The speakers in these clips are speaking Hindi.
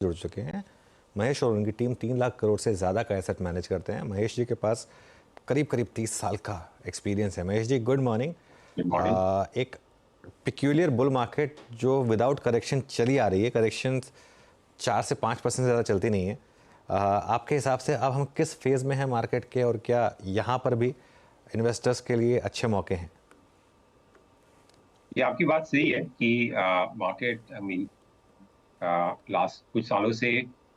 जुड़ चुके हैं। महेश और उनकी टीम 3 लाख करोड़ से ज़्यादा का एसेट मैनेज करते हैं। महेश जी के पास करीब करीब 30 साल का एक्सपीरियंस है। Mahesh ji, good morning. Good morning. एक पिक्यूलियर बुल मार्केट जो विदाउट करेक्शन चली आ रही है, करेक्शन 4 से 5% से ज़्यादा चलती नहीं है। आपके हिसाब से अब हम किस फेज़ में हैं मार्केट के, और क्या यहाँ पर भी इन्वेस्टर्स के लिए अच्छे मौके हैं? ये आपकी बात सही है कि मार्केट आई मीन लास्ट कुछ सालों से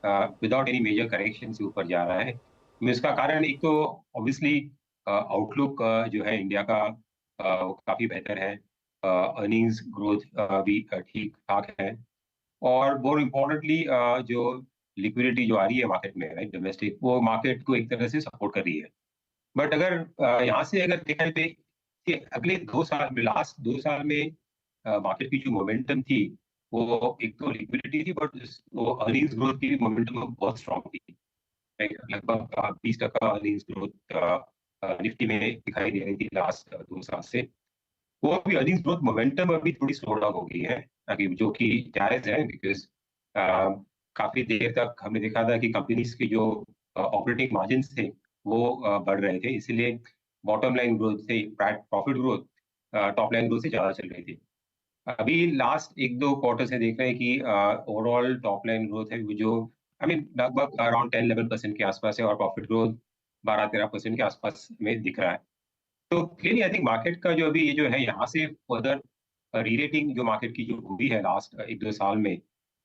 विदाउट एनी मेजर करेक्शन से ऊपर जा रहा है। इसका कारण एक तो ऑब्वियसली आउटलुक जो है इंडिया का वो काफी बेहतर है। अर्निंग्स ग्रोथ भी ठीक ठाक है। और मोर इम्पोर्टेंटली जो लिक्विडिटी जो आ रही है मार्केट में, राइट, डोमेस्टिक, वो मार्केट को एक तरह से सपोर्ट कर रही है। बट अगर यहाँ से अगर देखा जाए कि अगले 2 साल में, लास्ट 2 साल में मार्केट की जो मोमेंटम थी, वो एक तो लिक्विडिटी थी, बट वो अर्निंग्स ग्रोथ की भी मोमेंटम बहुत स्ट्रांग थी। Right? लगभग 20% अर्निंग्स ग्रोथ निफ्टी में दिखाई दे रही थी लास्ट 2 साल से। वो अभी अर्निंग्स ग्रोथ मोमेंटम अभी थोड़ी स्लो डाउन हो गई है, अभी जो कि जायज है, बिकॉज काफी देर तक हमने देखा था कि कंपनीज के जो ऑपरेटिंग मार्जिन थे वो बढ़ रहे थे, इसीलिए बॉटम लाइन ग्रोथ से profit growth top line growth से ज्यादा चल रही थी। अभी लास्ट 1-2 क्वार्टर से देख रहे हैं कि ओवरऑल टॉप लाइन ग्रोथ है वो जो आई मीन लगभग अराउंड 10-11% के आसपास है, और प्रॉफिट ग्रोथ 12-13% के आसपास में दिख रहा है। तो क्लियरली आई थिंक मार्केट का जो अभी ये जो है यहाँ से फर्दर रीरेटिंग जो मार्केट की जो हुई है लास्ट 1-2 साल में,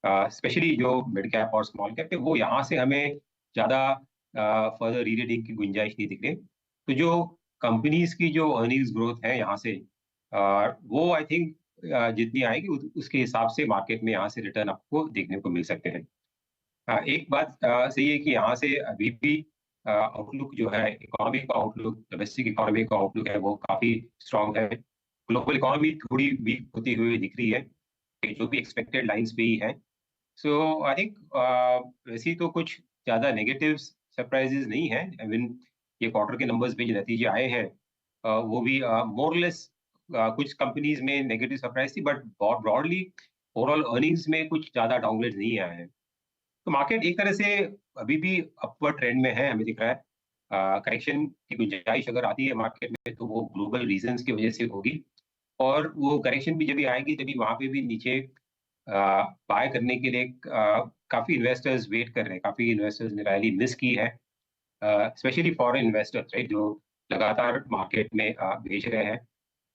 स्पेशली जो मिड कैप और स्मॉल कैप है, वो यहाँ से हमें ज्यादा फर्दर रीरेटिंग की गुंजाइश नहीं दिख रही। तो जो कंपनीज की जो अर्निंग्स ग्रोथ है यहाँ से, वो आई थिंक जितनी आएगी उसके हिसाब से मार्केट में यहाँ से रिटर्न आपको देखने को मिल सकते हैं। एक बात सही है कि यहाँ से अभी भी आउटलुक जो है, इकोनॉमी का आउटलुक, डोमेस्टिक इकोनॉमी का आउटलुक है, वो काफी स्ट्रांग है। ग्लोबल इकोनॉमी थोड़ी वीक होती हुई दिख रही है, जो भी एक्सपेक्टेड लाइंस पे ही है। सो आई थिंक वैसे तो कुछ ज्यादा नेगेटिव सरप्राइजेस नहीं है। आई मीन ये क्वार्टर के नंबर्स पे जो नतीजे आए हैं, वो भी मोरलेस कुछ कंपनीज में नेगेटिव सरप्राइज थी, बट ब्रॉडली ओवरऑल अर्निंग्स में कुछ ज्यादा डाउनग्रेड नहीं आए हैं। तो मार्केट एक तरह से अभी भी अपवर्ड ट्रेंड में है, हमें दिख रहा है। करेक्शन की गुंजाइश अगर आती है मार्केट में तो वो ग्लोबल रीजंस की वजह से होगी, और वो करेक्शन भी जब भी आएगी तभी वहां पे भी नीचे बाय करने के लिए काफी इन्वेस्टर्स वेट कर रहे हैं। काफी इन्वेस्टर्स ने रैली मिस की है, स्पेशली फॉरेन इन्वेस्टर्स, राइट, जो लगातार मार्केट में भेज रहे हैं।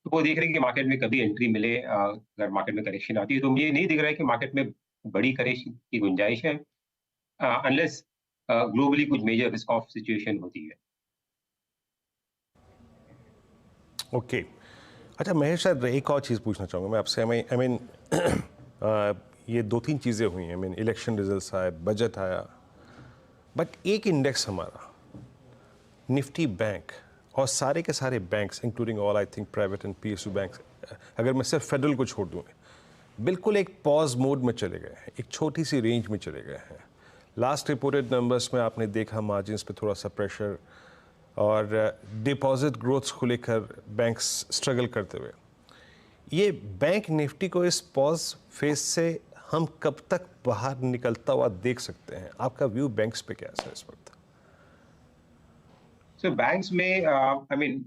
तो वो देख रहे हैं कि मार्केट में कभी एंट्री मिले, अगर मार्केट में करेक्शन आती है। तो मुझे नहीं दिख रहा है कि मार्केट में बड़ी करेक्शन की गुंजाइश है, अनलेस ग्लोबली कुछ मेजर रिस्क ऑफ सिचुएशन होती है। ओके। अच्छा महेश सर, एक और चीज़ पूछना चाहूँगा मैं आपसे। आई मीन ये 2-3 चीज़ें हुई हैं। आई मीन इलेक्शन रिजल्ट्स आए, बजट आया, बट एक इंडेक्स हमारा निफ्टी बैंक और सारे के सारे banks including all I think private and PSU banks, अगर मैं सिर्फ फेडरल को छोड़ दूँ, बिल्कुल एक पॉज मोड में चले गए हैं, एक छोटी सी रेंज में चले गए हैं। लास्ट रिपोर्टेड नंबर्स में आपने देखा मार्जिन्स पे थोड़ा सा प्रेशर, और डिपॉजिट ग्रोथ्स को लेकर बैंक्स स्ट्रगल करते हुए। ये बैंक निफ्टी को इस पॉज फेज से हम कब तक बाहर निकलता हुआ देख सकते हैं? आपका व्यू बैंक्स पे कैसा है इस वक्त? सो बैंक्स में I mean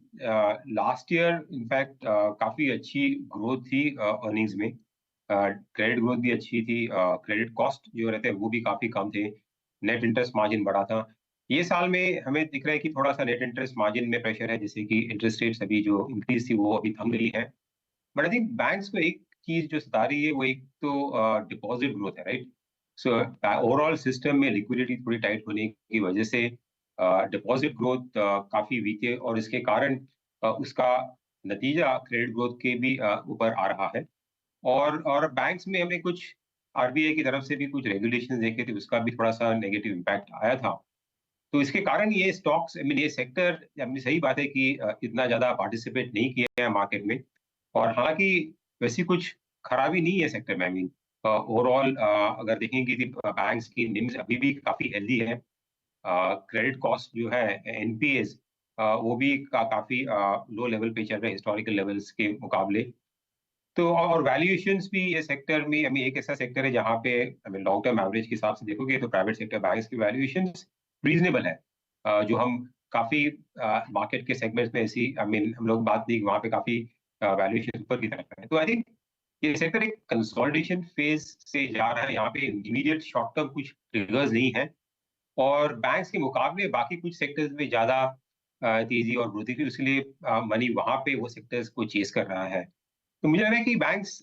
last year in fact काफी अच्छी ग्रोथ थी अर्निंग्स में। क्रेडिट ग्रोथ भी अच्छी थी, क्रेडिट कॉस्ट जो रहते हैं वो भी काफी कम थे, नेट इंटरेस्ट मार्जिन बढ़ा था। ये साल में हमें दिख रहा है कि थोड़ा सा नेट इंटरेस्ट मार्जिन में प्रेशर है, जैसे कि इंटरेस्ट रेट्स अभी जो इंक्रीज थी वो अभी थम गई है। बट आई थिंक बैंक्स को एक चीज जो सता रही है वो एक तो डिपॉजिट ग्रोथ है, राइट। सो ओवरऑल सिस्टम में लिक्विडिटी थोड़ी टाइट होने की वजह से डिपॉजिट ग्रोथ काफी वीक है, और इसके कारण उसका नतीजा क्रेडिट ग्रोथ के भी ऊपर आ रहा है। और बैंक्स में हमें कुछ आरबीआई की तरफ से भी कुछ रेगुलेशन देखे थे, उसका भी थोड़ा सा नेगेटिव इम्पैक्ट आया था। तो इसके कारण ये स्टॉक्स, आई मीन ये सेक्टर, अपनी सही बात है कि इतना ज्यादा पार्टिसिपेट नहीं किया है मार्केट में। और हालांकि वैसी कुछ खराबी नहीं है सेक्टर में। आई मीन ओवरऑल अगर देखेंगे कि बैंक्स की निम्स अभी भी काफी हेल्दी है। क्रेडिट कॉस्ट जो है, एनपीएस, वो भी काफी लो लेवल पे चल रहे हैं हिस्टोरिकल लेवल्स के मुकाबले। तो और वैल्यूएशंस भी ये सेक्टर में एक ऐसा सेक्टर है जहाँ पे लॉन्ग टर्म एवरेज के हिसाब से देखोगे तो प्राइवेट सेक्टर बैंक्स की वैल्यूएशंस रीजनेबल है। जो हम काफी मार्केट के सेगमेंट्स में ऐसी हम लोग बात नहीं, वहाँ पे काफी वैल्यूएशन ऊपर की तरफ है। तो आई थिंक ये सेक्टर एक कंसोलिडेशन फेज से जा रहा है। यहाँ पे इमीडिएट शॉर्ट टर्म कुछ ट्रिगर्स नहीं है, और बैंक्स के मुकाबले बाकी कुछ सेक्टर्स में ज्यादा तेजी और वृद्धि थी, इसलिए मनी वहां पे वो सेक्टर्स को चेस कर रहा है। तो मुझे लग रहा है कि बैंक्स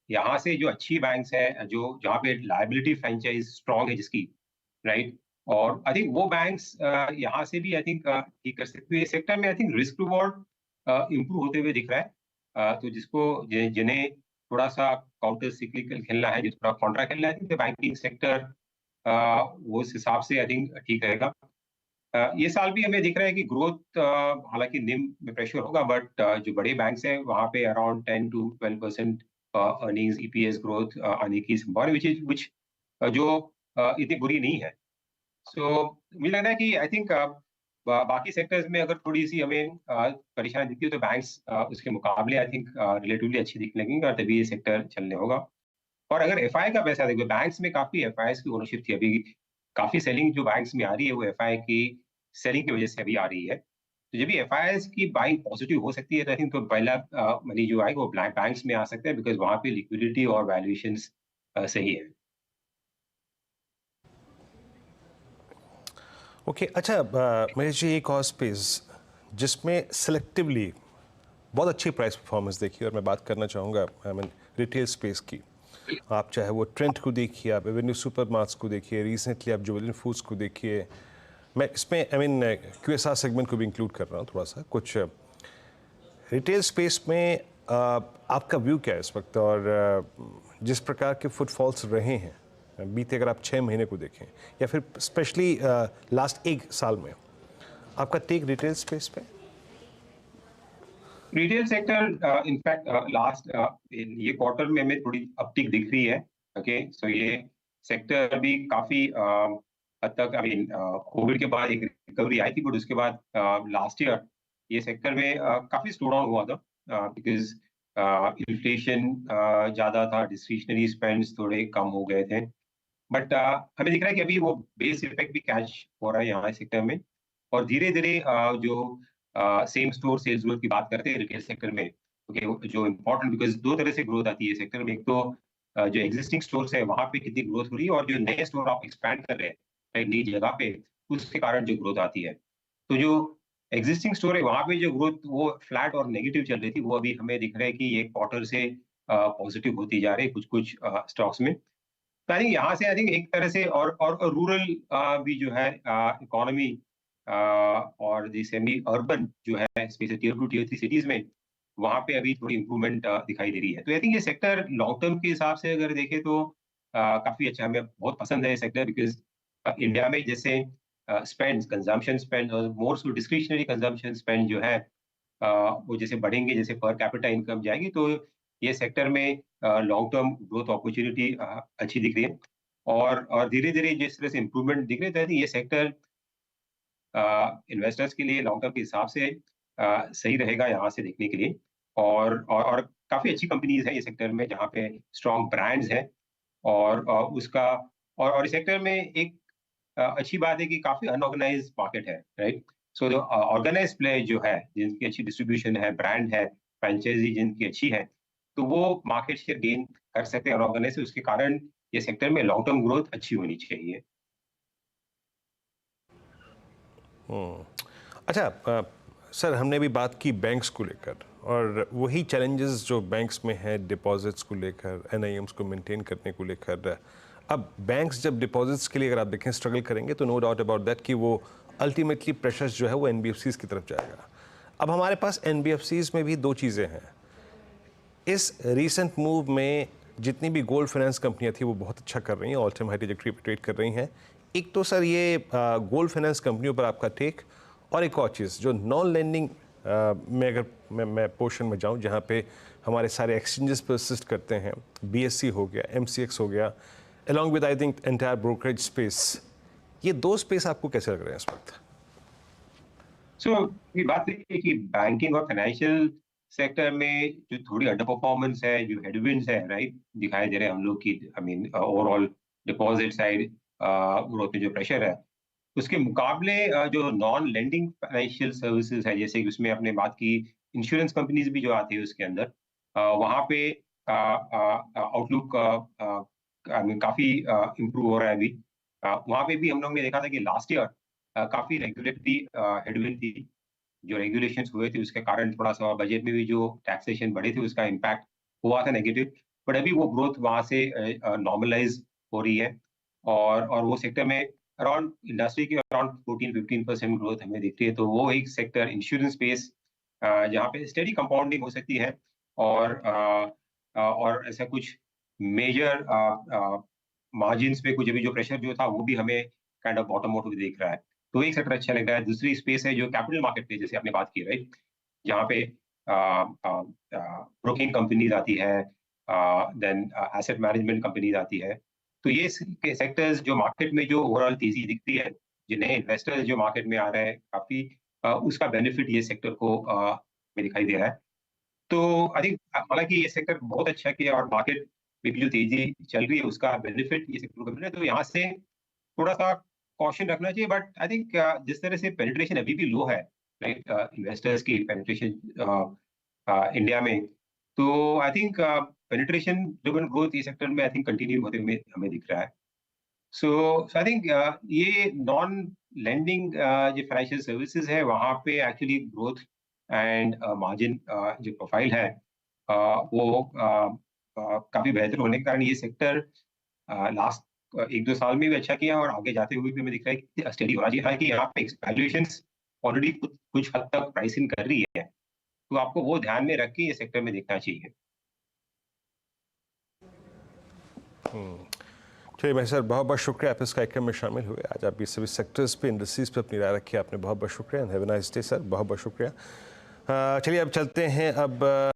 यहाँ से जो अच्छी बैंक्स है, जो जहाँ पे लायबिलिटी फ्रेंचाइज स्ट्रांग है जिसकी, राइट, और आई थिंक वो बैंक्स यहाँ से भी आई थिंक ठीक कर सकते हैं। ये सेक्टर में I think risk reward improve होते हुए दिख रहा है। तो जिन्हें थोड़ा सा काउंटर सिक्लिकल खेलना है, जिस थोड़ा कॉन्ट्रा खेलना है, तो बैंकिंग सेक्टर वो उस हिसाब से आई थिंक ठीक रहेगा। ये साल भी हमें दिख रहा है कि ग्रोथ, हालांकि निम में प्रेशर होगा, बट जो बड़े बैंक्स हैं वहाँ पे around 10 to 12% earnings EPS growth आने की संभावना, विच जो इतनी बुरी नहीं है। सो मुझे लग रहा है कि आई थिंक बाकी सेक्टर्स में अगर थोड़ी सी हमें परेशानी दिखती है, तो बैंक्स उसके मुकाबले आई थिंक रिलेटिवली अच्छी दिखने लगेंगे, और तभी ये सेक्टर चलने होगा। और अगर एफआई का पैसा देखो, बैंक्स में काफी एफआई की ओनरशिप थी, अभी काफी सेलिंग जो बैंक्स में आ रही है वो एफआई की सेलिंग की वजह से अभी आ रही है। तो जब भी एफआई की बाइंग पॉजिटिव हो सकती है, तो आई थिंक तो पहला मनी जो आएगा वो बैंक्स में आ सकता है, बिकॉज वहां पे लिक्विडिटी और वैल्यूएशंस सही है। ओके अच्छा, मेरे जी एक और स्पेस जिसमें सेलेक्टिवली बहुत अच्छी प्राइस परफॉर्मेंस देखी, और मैं बात करना चाहूँगा रिटेल स्पेस की। आप चाहे वो ट्रेंड को देखिए, आप एवेन्यू सुपरमार्ट्स को देखिए, रिसेंटली आप जुबिलेंट फूड्स को देखिए। मैं इसमें क्यूएसआर सेगमेंट को भी इंक्लूड कर रहा हूँ थोड़ा सा। कुछ रिटेल स्पेस में आपका व्यू क्या है इस वक्त, और जिस प्रकार के फुटफॉल्स रहे हैं बीते, अगर आप 6 महीने को देखें या फिर स्पेशली लास्ट 1 साल में, आपका टेक रिटेल स्पेस पे? रिटेल सेक्टर इनफैक्ट लास्ट ये क्वार्टर में हमें थोड़ी अपटिक दिख रही है। ओके, सो ये सेक्टर अभी काफी हद तक कोविड के बाद एक रिकवरी आई थी, बट उसके बाद लास्ट ईयर ये सेक्टर में काफी स्लो डाउन हुआ था, बिकॉज इन्फ्लेशन ज्यादा था, डिस्क्रिशनरी स्पेंड्स थोड़े कम हो गए थे। बट हमें दिख रहा है कि अभी वो बेस इफेक्ट भी कैच हो रहा है यहाँ सेक्टर में, और धीरे धीरे जो सेम स्टोर सेल्स ग्रोथ की बात करते हैं रिटेल सेक्टर में, ओके, जो इम्पोर्टेंट, बिकॉज 2 तरह से ग्रोथ आती है सेक्टर में। एक तो जो एग्जिस्टिंग स्टोर्स है वहां पे कितनी ग्रोथ हो रही है, और जो नए स्टोर आप एक्सपैंड कर रहे हैं नई जगह पे, उसके कारण जो ग्रोथ आती है। तो जो एग्जिस्टिंग स्टोर है वहां पे जो ग्रोथ वो फ्लैट और नेगेटिव चल रही थी, वो अभी हमें दिख रहा है कि ये क्वार्टर से पॉजिटिव होती जा रही है कुछ स्टॉक्स में। तो आई थिंक यहाँ से आई थिंक एक तरह से, और रूरल भी जो है इकोनॉमी, और जो सेमी अर्बन जो है स्पेशली टियर 2 टियर 3 सिटीज में, वहाँ पे अभी थोड़ी इंप्रूवमेंट दिखाई दे रही है। तो आई थिंक ये सेक्टर लॉन्ग टर्म के हिसाब से अगर देखें तो काफी अच्छा, हमें बहुत पसंद है ये सेक्टर, बिकॉज इंडिया में जैसे स्पेंड, कंजम्पशन स्पेंड और मोर सो डिस्क्रिशनरी कंजम्पशन स्पेंड जो है वो जैसे बढ़ेंगे, जैसे पर कैपिटा इनकम जाएगी, तो ये सेक्टर में लॉन्ग टर्म ग्रोथ अपॉर्चुनिटी अच्छी दिख रही है, और धीरे धीरे जिस तरह से इम्प्रूवमेंट दिख रहे थे, ये सेक्टर इन्वेस्टर्स के लिए लॉन्ग टर्म के हिसाब से सही रहेगा यहाँ से देखने के लिए। और काफी अच्छी कंपनीज है ये सेक्टर में, जहाँ पे स्ट्रॉन्ग ब्रांड्स हैं, उसका और इस सेक्टर में एक अच्छी बात है कि काफी अनऑर्गेनाइज मार्केट है, राइट। सो जो ऑर्गेनाइज प्लेयर जो है, जिनकी अच्छी डिस्ट्रीब्यूशन है, ब्रांड है, फ्रेंचाइजी जिनकी अच्छी है, तो वो मार्केट शेयर गेन कर सकते हैं अनऑर्गेनाइज से। उसके कारण ये सेक्टर में लॉन्ग टर्म ग्रोथ अच्छी होनी चाहिए। अच्छा सर, हमने भी बात की बैंक्स को लेकर, और वही चैलेंजेस जो बैंक्स में है डिपॉजिट्स को लेकर, एनआईएम्स को मेंटेन करने को लेकर। अब बैंक्स जब डिपॉजिट्स के लिए अगर आप देखें स्ट्रगल करेंगे, तो नो डाउट अबाउट दैट कि वो अल्टीमेटली प्रेशर्स जो है वो एनबीएफसीज की तरफ जाएगा। अब हमारे पास एनबीएफसीज में भी 2 चीज़ें हैं। इस रीसेंट मूव में जितनी भी गोल्ड फाइनेंस कंपनियां थी वो बहुत अच्छा कर रही हैं, ऑल टाइम हाई ट्रैजेक्टरी पे ट्रेड कर रही हैं। एक तो सर ये गोल्ड फाइनेंस कंपनियों पर आपका टेक, और एक और चीज़ जो नॉन लेंडिंग में अगर मैं पोर्शन में जाऊं, जहां पे हमारे सारे एक्सचेंजेस पर असिस्ट करते हैं, बीएससी हो गया, एमसीएक्स हो गया, along with I think entire brokerage space, ये 2 स्पेस आपको कैसे लग रहे हैं इस वक्त? सो ये बात है कि बैंकिंग और फाइनेंशियल सेक्टर में जो थोड़ी अंडर परफॉर्मेंस है, जो हेडविंड्स है, राइट, दिखाई दे रहे हैं हम लोग की, I mean overall deposit side growth में जो प्रेशर है, उसके मुकाबले जो नॉन लेंडिंग फाइनेंशियल सर्विसेज है, जैसे कि उसमें आपने बात की इंश्योरेंस कंपनीज भी जो आती है उसके अंदर, वहाँ पे आउटलुक काफी इम्प्रूव हो रहा है अभी। वहाँ पे भी हम लोग ने देखा था कि लास्ट ईयर काफी रेगुलेटरी हेडविंड थी, जो रेगुलेशंस हुए थे उसके कारण थोड़ा सा बजट में भी जो टैक्सेशन बढ़े थे उसका इम्पैक्ट हुआ था नेगेटिव, बट अभी वो ग्रोथ वहाँ से नॉर्मलाइज हो रही है, और वो सेक्टर में अराउंड इंडस्ट्री के अराउंड 14-15% ग्रोथ हमें दिखती है। तो वो एक सेक्टर इंश्योरेंस स्पेस जहाँ पे स्टेडी कंपाउंडिंग हो सकती है, और ऐसा कुछ मेजर मार्जिन्स पे कुछ अभी जो प्रेशर जो था वो भी हमें काइंड ऑफ बॉटम आउट दिख रहा है। तो एक सेक्टर अच्छा लग रहा है। दूसरी स्पेस है जो कैपिटल मार्केट पे, जैसे आपने बात की, राइट, जहाँ पे ब्रोकिंग कंपनीज आती है, देन एसेट मैनेजमेंट कंपनीज आती है। तो ये सेक्टर्स जो मार्केट में जो ओवरऑल तेजी दिखती है, जो नए इन्वेस्टर्स जो मार्केट में आ रहे हैं काफी, उसका बेनिफिट ये सेक्टर को में दिखाई दे रहा है। तो आई थिंक हालांकि ये सेक्टर बहुत अच्छा किया और मार्केट में भी जो तेजी चल रही है उसका बेनिफिट ये सेक्टर को मिल रहा है, तो यहाँ से थोड़ा सा कॉशन रखना चाहिए। बट आई थिंक जिस तरह से पेनिट्रेशन अभी भी लो है, राइट, इन्वेस्टर्स की पेनिट्रेशन इंडिया में, तो I think penetration driven growth ये सेक्टर में आई थिंक कंटिन्यू होते हुए हमें दिख रहा है। सो आई थिंक ये नॉन लेंडिंग जो फाइनेंशियल सर्विसेज है वहाँ पे एक्चुअली ग्रोथ एंड मार्जिन जो प्रोफाइल है वो काफी बेहतर होने के कारण ये सेक्टर लास्ट 1-2 साल में भी अच्छा किया और आगे जाते हुए भी हमें दिख रहा है कि स्टडी होना चाहिए। हालांकि यहाँ पे वैल्यूएशंस ऑलरेडी कुछ हद तक प्राइसिंग कर रही है, तो आपको वो ध्यान में रख के ये सेक्टर में देखना चाहिए। चलिए भाई सर, बहुत बहुत शुक्रिया आप इस कार्यक्रम में शामिल हुए। आज आप ये सभी सेक्टर्स पे, इंडस्ट्रीज पे अपनी राय रखी, आपने बहुत बहुत शुक्रिया। Have a nice day sir, बहुत बहुत शुक्रिया। चलिए अब चलते हैं अब